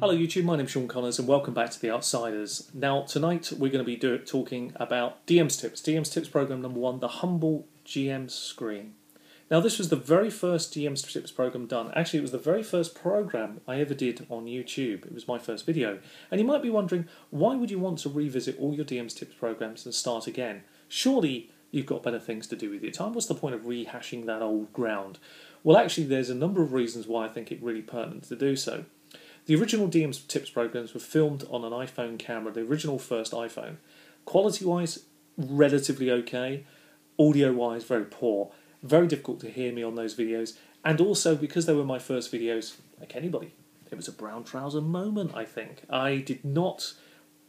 Hello YouTube, my name's Sean Connors and welcome back to The Outsiders. Now tonight we're going to be talking about DM's Tips program number 1, the humble GM screen. Now this was the very first DM's Tips program done. Actually it was the very first program I ever did on YouTube. It was my first video. And you might be wondering, why would you want to revisit all your DM's Tips programs and start again? Surely you've got better things to do with your time. What's the point of rehashing that old ground? Well actually there's a number of reasons why I think it's really pertinent to do so. The original DM's Tips programs were filmed on an iPhone camera, the original first iPhone. Quality-wise, relatively okay. Audio-wise, very poor. Very difficult to hear me on those videos. And also, because they were my first videos, like anybody, it was a brown trouser moment, I think. I did not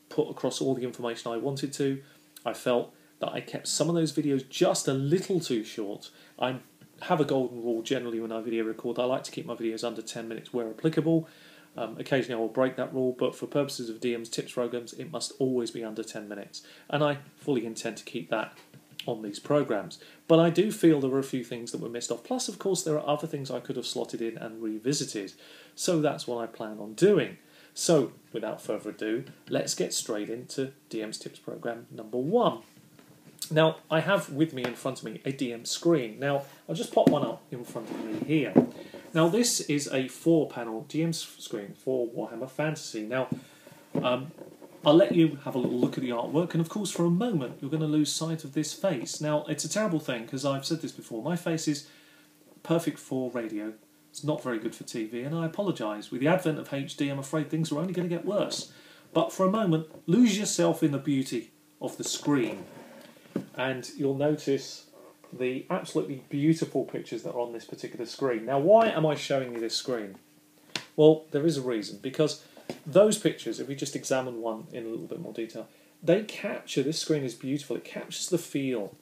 put across all the information I wanted to. I felt that I kept some of those videos just a little too short. I have a golden rule generally when I video record. I like to keep my videos under 10 minutes where applicable. Occasionally I will break that rule, but for purposes of DM's Tips programs, it must always be under 10 minutes. And I fully intend to keep that on these programs. But I do feel there were a few things that were missed off. Plus, of course, there are other things I could have slotted in and revisited. So that's what I plan on doing. So, without further ado, let's get straight into DM's Tips program number 1. Now, I have with me in front of me a DM screen. Now, I'll just pop one up in front of me here. Now, this is a 4-panel DM screen for Warhammer Fantasy. Now, I'll let you have a little look at the artwork, and of course, for a moment, you're going to lose sight of this face. Now, it's a terrible thing, because I've said this before. My face is perfect for radio. It's not very good for TV, and I apologise. With the advent of HD, I'm afraid things are only going to get worse. But for a moment, lose yourself in the beauty of the screen. And you'll notice the absolutely beautiful pictures that are on this particular screen. Now, why am I showing you this screen? Well, there is a reason, because those pictures, if we just examine one in a little bit more detail, they capture, this screen is beautiful, it captures the feel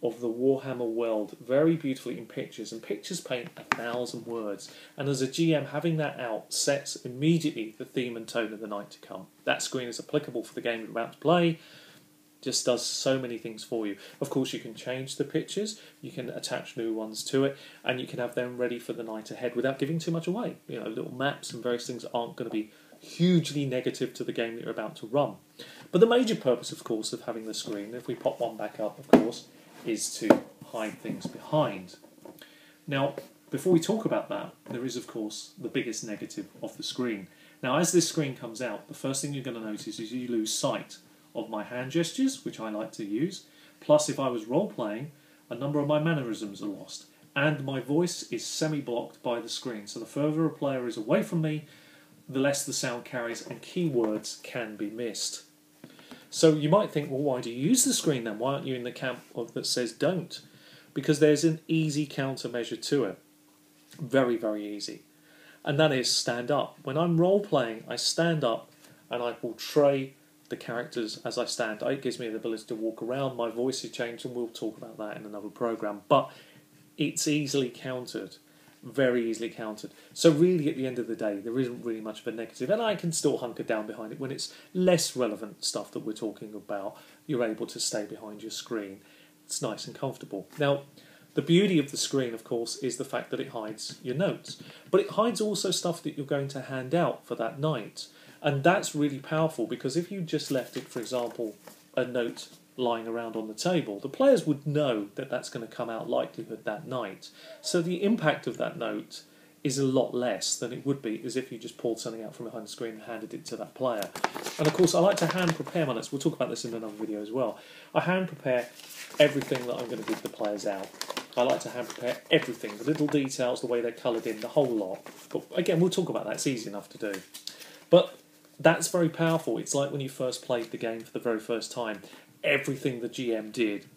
of the Warhammer world very beautifully in pictures, and pictures paint 1,000 words. And as a GM, having that out sets immediately the theme and tone of the night to come. That screen is applicable for the game you're about to play. Just does so many things for you. Of course, you can change the pictures, you can attach new ones to it, and you can have them ready for the night ahead without giving too much away. You know, little maps and various things aren't going to be hugely negative to the game that you're about to run. But the major purpose, of course, of having the screen, if we pop one back up, of course, is to hide things behind. Now, before we talk about that, there is, of course, the biggest negative of the screen. Now, as this screen comes out, the first thing you're going to notice is you lose sight of my hand gestures, which I like to use. Plus, if I was role-playing, a number of my mannerisms are lost. And my voice is semi-blocked by the screen. So the further a player is away from me, the less the sound carries and keywords can be missed. So you might think, well, why do you use the screen then? Why aren't you in the camp that says don't? Because there's an easy countermeasure to it. Very, very easy. And that is stand up. When I'm role-playing, I stand up and I portray the characters as I stand. It gives me the ability to walk around, my voice is changed, and we'll talk about that in another program. But it's easily countered, very easily countered. So really, at the end of the day, there isn't really much of a negative, and I can still hunker down behind it when it's less relevant stuff that we're talking about. You're able to stay behind your screen. It's nice and comfortable. Now, the beauty of the screen, of course, is the fact that it hides your notes, but it hides also stuff that you're going to hand out for that night. And that's really powerful, because if you just left it, for example, a note lying around on the table, the players would know that that's going to come out likelihood that night. So the impact of that note is a lot less than it would be as if you just pulled something out from behind the screen and handed it to that player. And of course, I like to hand prepare my notes. We'll talk about this in another video as well. I hand prepare everything that I'm going to give the players out. I like to hand prepare everything, the little details, the way they're coloured in, the whole lot. But again, we'll talk about that. It's easy enough to do. But that's very powerful. It's like when you first played the game for the very first time. Everything the GM did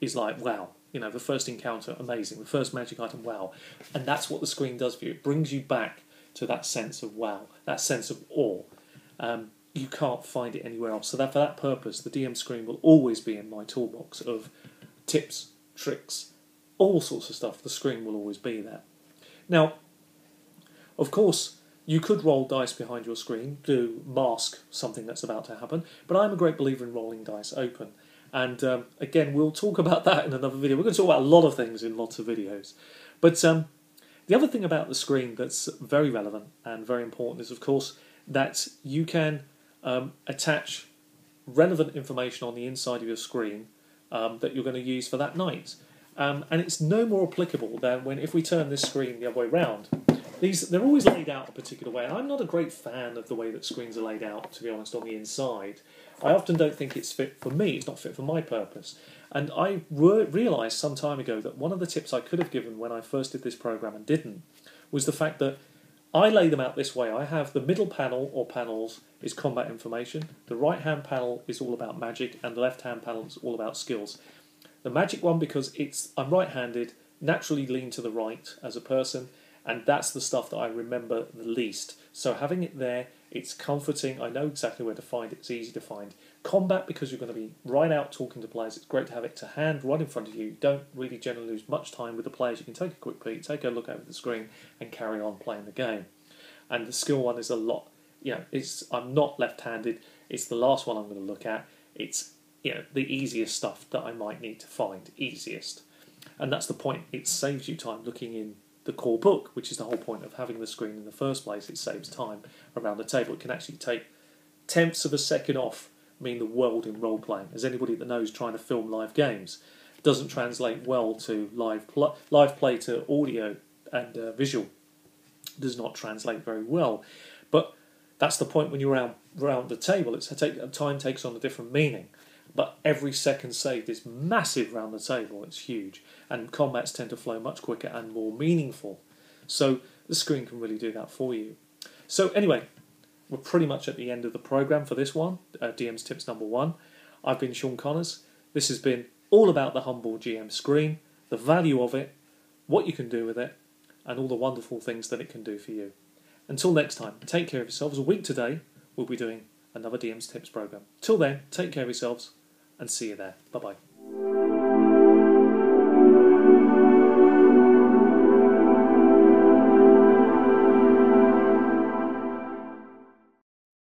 is like, wow. You know, the first encounter, amazing. The first magic item, wow. And that's what the screen does for you. It brings you back to that sense of wow, that sense of awe. You can't find it anywhere else. So that for that purpose, the DM screen will always be in my toolbox of tips, tricks, all sorts of stuff. The screen will always be there. Now, of course, you could roll dice behind your screen to mask something that's about to happen, but I'm a great believer in rolling dice open. And again, we'll talk about that in another video. We're going to talk about a lot of things in lots of videos. But the other thing about the screen that's very relevant and very important is, of course, that you can attach relevant information on the inside of your screen that you're going to use for that night. And it's no more applicable than if we turn this screen the other way round. They're always laid out a particular way. I'm not a great fan of the way that screens are laid out, to be honest, on the inside. I often don't think it's fit for me, it's not fit for my purpose. And I realised some time ago that one of the tips I could have given when I first did this program and didn't was the fact that I lay them out this way. I have the middle panel or panels is combat information, the right hand panel is all about magic, and the left hand panel is all about skills. The magic one, because I'm right-handed, naturally lean to the right as a person, and that's the stuff that I remember the least. So having it there, it's comforting. I know exactly where to find it. It's easy to find. Combat, because you're going to be right out talking to players, it's great to have it to hand right in front of you. You don't really generally lose much time with the players. You can take a quick peek, take a look over the screen, and carry on playing the game. And the skill one is a lot. I'm not left-handed. It's the last one I'm going to look at. It's the easiest stuff that I might need to find. Easiest. And that's the point. It saves you time looking in the core book, which is the whole point of having the screen in the first place. It saves time around the table. It can actually take tenths of a second off, mean the world in role-playing. As anybody that knows, trying to film live games doesn't translate well to live play to audio and visual. Does not translate very well. But that's the point when you're around the table. Time takes on a different meaning. But every second saved is massive around the table. It's huge. And combats tend to flow much quicker and more meaningful. So the screen can really do that for you. So anyway, we're pretty much at the end of the programme for this one, DM's Tips number 1. I've been Sean Connors. This has been all about the Humble GM screen, the value of it, what you can do with it, and all the wonderful things that it can do for you. Until next time, take care of yourselves. A week today, we'll be doing another DM's Tips programme. Till then, take care of yourselves and see you there. Bye-bye.